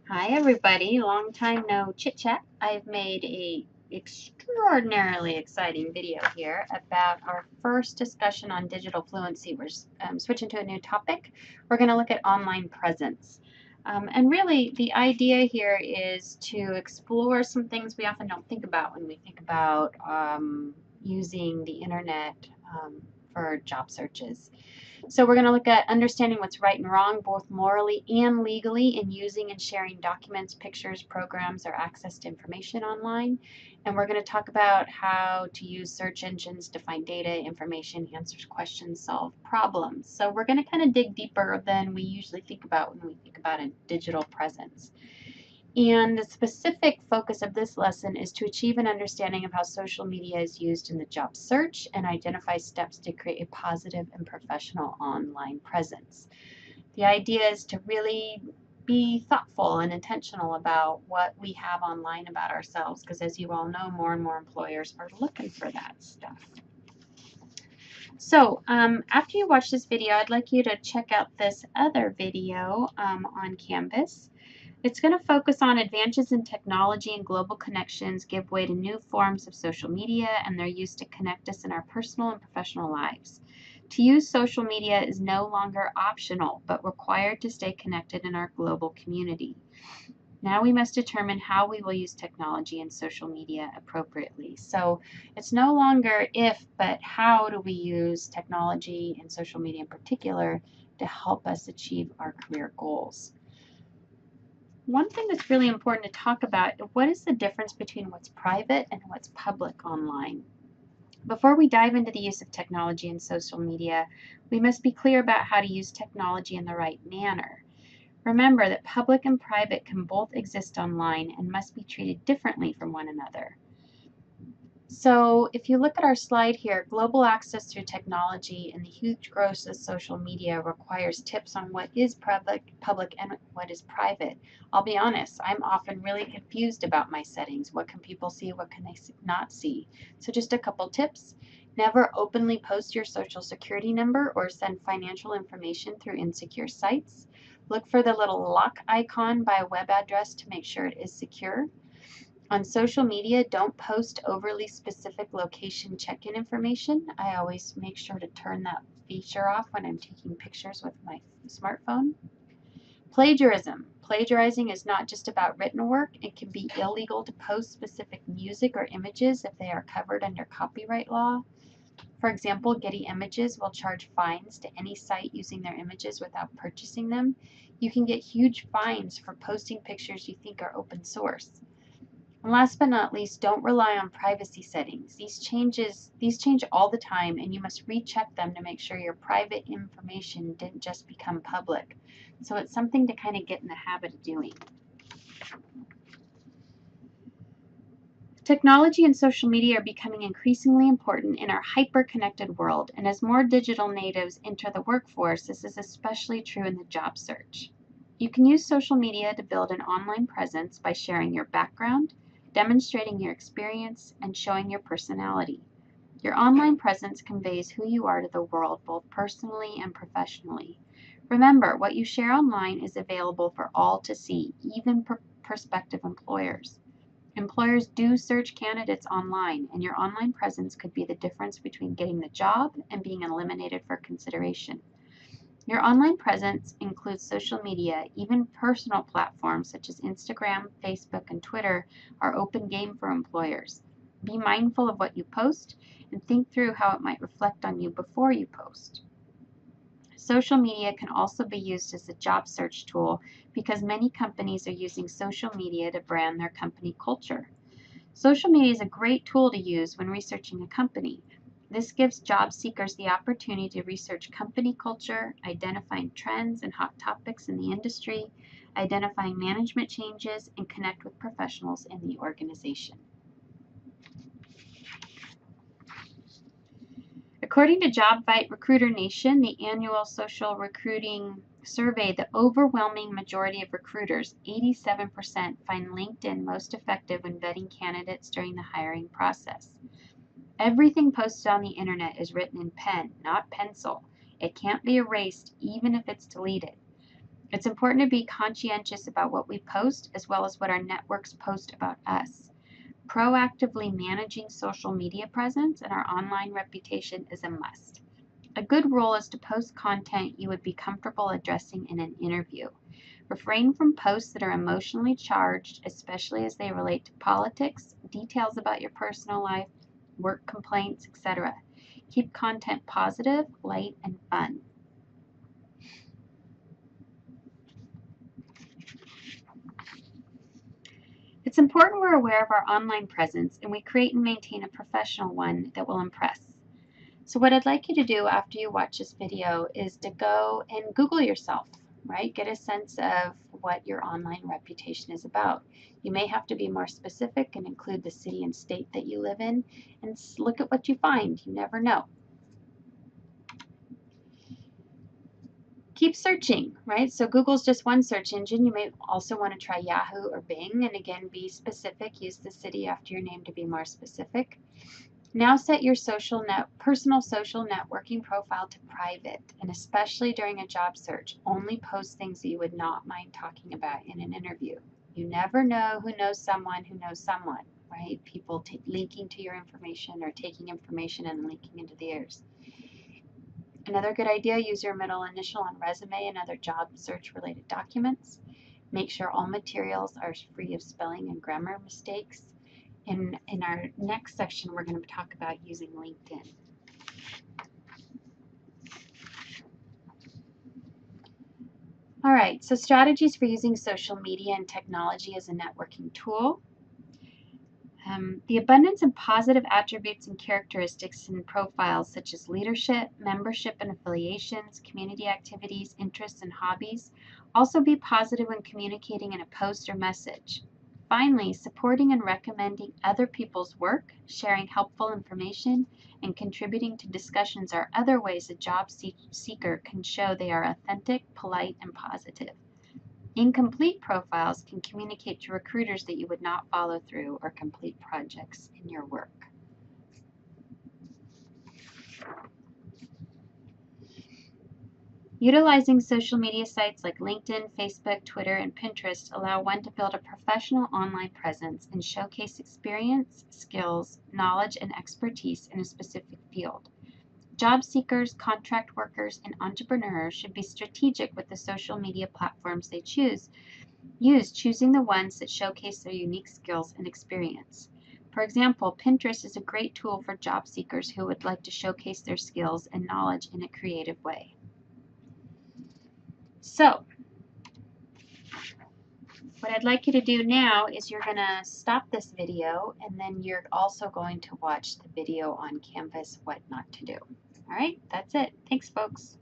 Hi everybody, long time no chit chat. I've made a extraordinarily exciting video here about our first discussion on digital fluency. We're switching to a new topic. We're going to look at online presence. And really the idea here is to explore some things we often don't think about when we think about using the internet for job searches. So we're going to look at understanding what's right and wrong, both morally and legally, in using and sharing documents, pictures, programs, or access to information online. And we're going to talk about how to use search engines to find data, information, answer questions, solve problems. So we're going to kind of dig deeper than we usually think about when we think about a digital presence. And the specific focus of this lesson is to achieve an understanding of how social media is used in the job search and identify steps to create a positive and professional online presence. The idea is to really be thoughtful and intentional about what we have online about ourselves, because as you all know, more and more employers are looking for that stuff. So after you watch this video, I'd like you to check out this other video on Canvas. It's going to focus on advances in technology and global connections give way to new forms of social media and their use to connect us in our personal and professional lives. To use social media is no longer optional, but required to stay connected in our global community. Now we must determine how we will use technology and social media appropriately. So it's no longer if, but how do we use technology and social media in particular to help us achieve our career goals. One thing that's really important to talk about, what is the difference between what's private and what's public online? Before we dive into the use of technology and social media, we must be clear about how to use technology in the right manner. Remember that public and private can both exist online and must be treated differently from one another. So if you look at our slide here, global access through technology and the huge growth of social media requires tips on what is public and what is private. I'll be honest, I'm often really confused about my settings. What can people see? What can they not see? So just a couple tips. Never openly post your social security number or send financial information through insecure sites. Look for the little lock icon by a web address to make sure it is secure. On social media, don't post overly specific location check-in information. I always make sure to turn that feature off when I'm taking pictures with my smartphone. Plagiarism. Plagiarizing is not just about written work. It can be illegal to post specific music or images if they are covered under copyright law. For example, Getty Images will charge fines to any site using their images without purchasing them. You can get huge fines for posting pictures you think are open source. And last but not least, don't rely on privacy settings. These change all the time, and you must recheck them to make sure your private information didn't just become public. So it's something to kind of get in the habit of doing. Technology and social media are becoming increasingly important in our hyper-connected world, and as more digital natives enter the workforce, this is especially true in the job search. You can use social media to build an online presence by sharing your background, demonstrating your experience, and showing your personality. Your online presence conveys who you are to the world, both personally and professionally. Remember, what you share online is available for all to see, even prospective employers. Employers do search candidates online, and your online presence could be the difference between getting the job and being eliminated for consideration. Your online presence includes social media. Even personal platforms such as Instagram, Facebook, and Twitter are open game for employers. Be mindful of what you post and think through how it might reflect on you before you post. Social media can also be used as a job search tool because many companies are using social media to brand their company culture. Social media is a great tool to use when researching a company. This gives job seekers the opportunity to research company culture, identifying trends and hot topics in the industry, identifying management changes, and connect with professionals in the organization. According to JobVite Recruiter Nation, the annual social recruiting survey, the overwhelming majority of recruiters, 87%, find LinkedIn most effective when vetting candidates during the hiring process. Everything posted on the internet is written in pen, not pencil. It can't be erased even if it's deleted. It's important to be conscientious about what we post as well as what our networks post about us. Proactively managing social media presence and our online reputation is a must. A good rule is to post content you would be comfortable addressing in an interview. Refrain from posts that are emotionally charged, especially as they relate to politics, details about your personal life, work complaints, etc. Keep content positive, light, and fun. It's important we're aware of our online presence and we create and maintain a professional one that will impress. So what I'd like you to do after you watch this video is to go and Google yourself, right? Get a sense of what your online reputation is about. You may have to be more specific and include the city and state that you live in and look at what you find. You never know. Keep searching, right? So Google's just one search engine. You may also want to try Yahoo or Bing, and again, be specific. Use the city after your name to be more specific. Now set your personal social networking profile to private, and especially during a job search, only post things that you would not mind talking about in an interview. You never know who knows someone, right? People leaking to your information or taking information and leaking into theirs. Another good idea, use your middle initial on resume and other job search related documents. Make sure all materials are free of spelling and grammar mistakes. In our next section, we're going to talk about using LinkedIn. All right, so strategies for using social media and technology as a networking tool. The abundance of positive attributes and characteristics in profiles such as leadership, membership and affiliations, community activities, interests, and hobbies. Also be positive when communicating in a post or message. Finally, supporting and recommending other people's work, sharing helpful information, and contributing to discussions are other ways a job seeker can show they are authentic, polite, and positive. Incomplete profiles can communicate to recruiters that you would not follow through or complete projects in your work. Utilizing social media sites like LinkedIn, Facebook, Twitter, and Pinterest allow one to build a professional online presence and showcase experience, skills, knowledge, and expertise in a specific field. Job seekers, contract workers, and entrepreneurs should be strategic with the social media platforms they choosing the ones that showcase their unique skills and experience. For example, Pinterest is a great tool for job seekers who would like to showcase their skills and knowledge in a creative way. So, what I'd like you to do now is you're going to stop this video and then you're also going to watch the video on Canvas, what not to do. All right, that's it. Thanks, folks.